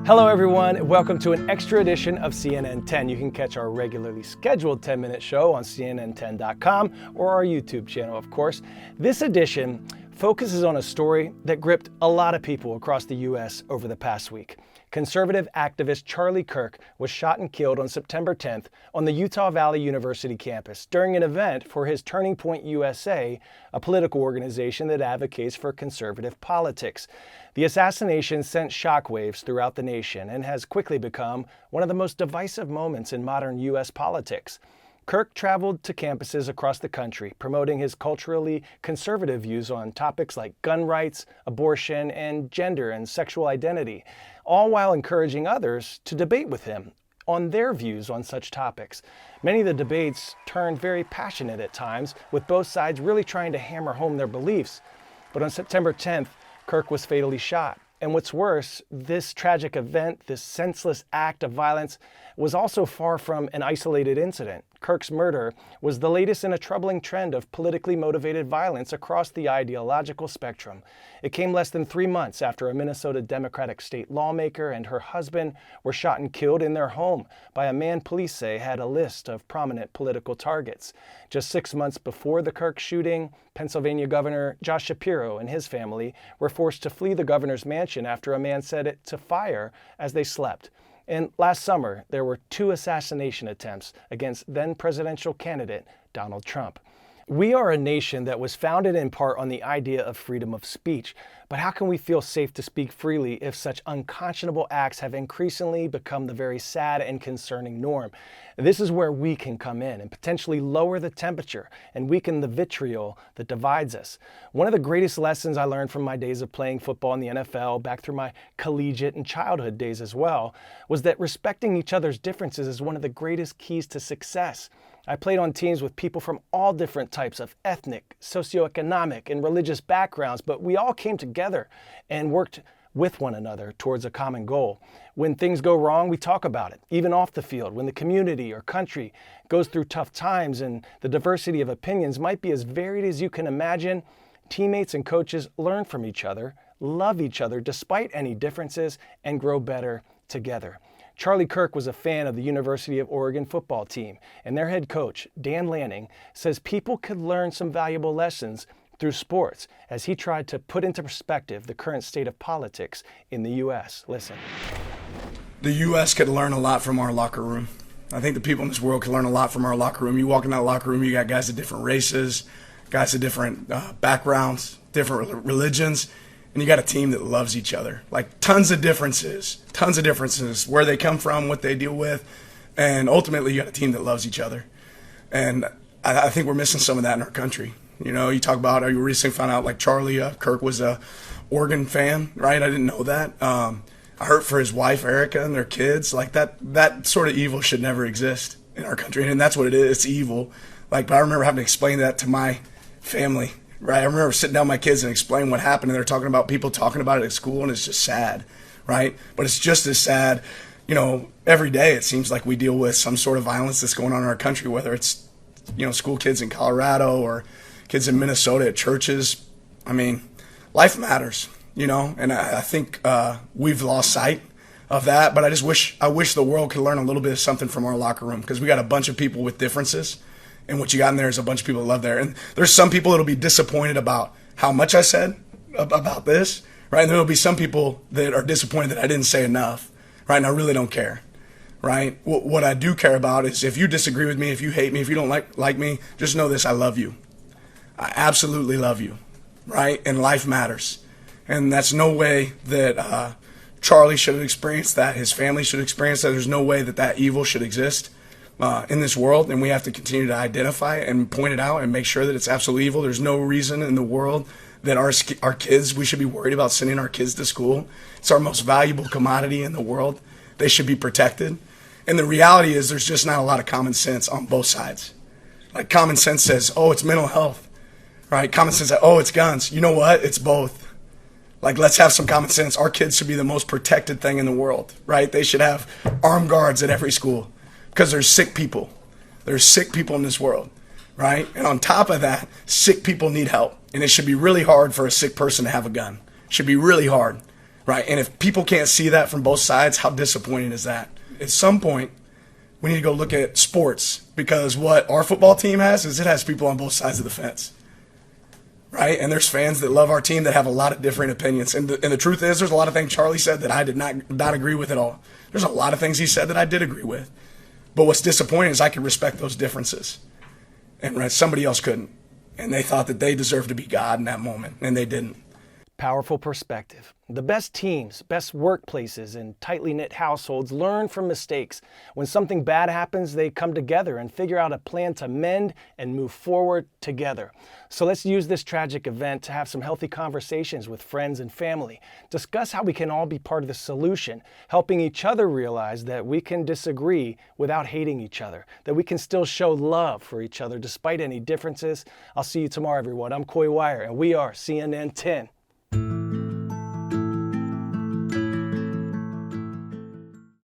Hello everyone, welcome to an extra edition of CNN 10. You can catch our regularly scheduled 10-minute show on CNN10.com or our YouTube channel, of course. This edition focuses on a story that gripped a lot of people across the U.S. over the past week. Conservative activist Charlie Kirk was shot and killed on September 10th on the Utah Valley University campus during an event for his Turning Point USA, a political organization that advocates for conservative politics. The assassination sent shockwaves throughout the nation and has quickly become one of the most divisive moments in modern U.S. politics. Kirk traveled to campuses across the country, promoting his culturally conservative views on topics like gun rights, abortion, and gender and sexual identity, all while encouraging others to debate with him on their views on such topics. Many of the debates turned very passionate at times, with both sides really trying to hammer home their beliefs. But on September 10th, Kirk was fatally shot. And what's worse, this tragic event, this senseless act of violence, was also far from an isolated incident. Kirk's murder was the latest in a troubling trend of politically motivated violence across the ideological spectrum. It came less than 3 months after a Minnesota Democratic state lawmaker and her husband were shot and killed in their home by a man police say had a list of prominent political targets. Just 6 months before the Kirk shooting, Pennsylvania Governor Josh Shapiro and his family were forced to flee the governor's mansion after a man set it to fire as they slept. And last summer, there were 2 assassination attempts against then presidential candidate Donald Trump. We are a nation that was founded in part on the idea of freedom of speech. But how can we feel safe to speak freely if such unconscionable acts have increasingly become the very sad and concerning norm? This is where we can come in and potentially lower the temperature and weaken the vitriol that divides us. One of the greatest lessons I learned from my days of playing football in the NFL, back through my collegiate and childhood days as well, was that respecting each other's differences is one of the greatest keys to success. I played on teams with people from all different types of ethnic, socioeconomic, and religious backgrounds, but we all came together and worked with one another towards a common goal. When things go wrong, we talk about it, even off the field. When the community or country goes through tough times and the diversity of opinions might be as varied as you can imagine, teammates and coaches learn from each other, love each other despite any differences, and grow better together. Charlie Kirk was a fan of the University of Oregon football team, and their head coach, Dan Lanning, says people could learn some valuable lessons through sports as he tried to put into perspective the current state of politics in the U.S. Listen. The U.S. could learn a lot from our locker room. I think the people in this world could learn a lot from our locker room. You walk in that locker room, you got guys of different races, guys of different backgrounds, different religions, and you got a team that loves each other. Like tons of differences, where they come from, what they deal with, and ultimately you got a team that loves each other. And I think we're missing some of that in our country. You know, you talk about, you recently found out like Charlie Kirk was a Oregon fan, right? I didn't know that. I hurt for his wife, Erica, and their kids. Like that sort of evil should never exist in our country. And that's what it is. It's evil. Like, but I remember having to explain that to my family. Right, I remember sitting down with my kids and explaining what happened, and they're talking about people talking about it at school, and it's just sad, right? But it's just as sad, you know, every day it seems like we deal with some sort of violence that's going on in our country, whether it's, you know, school kids in Colorado or kids in Minnesota at churches. I mean, life matters, you know, and I think we've lost sight of that, but I wish the world could learn a little bit of something from our locker room, because we got a bunch of people with differences. And what you got in there is a bunch of people that love there. And there's some people that'll be disappointed about how much I said about this, right? And there'll be some people that are disappointed that I didn't say enough, right? And I really don't care, right? What I do care about is if you disagree with me, if you hate me, if you don't like me, just know this: I love you. I absolutely love you, right? And life matters. And that's no way that Charlie should have experienced that. His family should experience that. There's no way that evil should exist in this world, and we have to continue to identify it and point it out and make sure that it's absolutely evil. There's no reason in the world that our kids, we should be worried about sending our kids to school. It's our most valuable commodity in the world. They should be protected. And the reality is there's just not a lot of common sense on both sides. Like common sense says, oh, it's mental health, right? Common sense says, oh, it's guns. You know what? It's both. Like, let's have some common sense. Our kids should be the most protected thing in the world, right? They should have armed guards at every school. Because there's sick people. There's sick people in this world, right? And on top of that, sick people need help. And it should be really hard for a sick person to have a gun. It should be really hard. right? And if people can't see that from both sides, how disappointing is that? At some point, we need to go look at sports, because what our football team has is it has people on both sides of the fence, right? And there's fans that love our team that have a lot of different opinions. And the truth is, there's a lot of things Charlie said that I did not agree with at all. There's a lot of things he said that I did agree with. But what's disappointing is I can respect those differences, and somebody else couldn't. And they thought that they deserved to be God in that moment, and they didn't. Powerful perspective. The best teams, best workplaces, and tightly knit households learn from mistakes. When something bad happens, they come together and figure out a plan to mend and move forward together. So let's use this tragic event to have some healthy conversations with friends and family. Discuss how we can all be part of the solution, helping each other realize that we can disagree without hating each other, that we can still show love for each other despite any differences. I'll see you tomorrow, everyone. I'm Coy Wire, and we are CNN 10.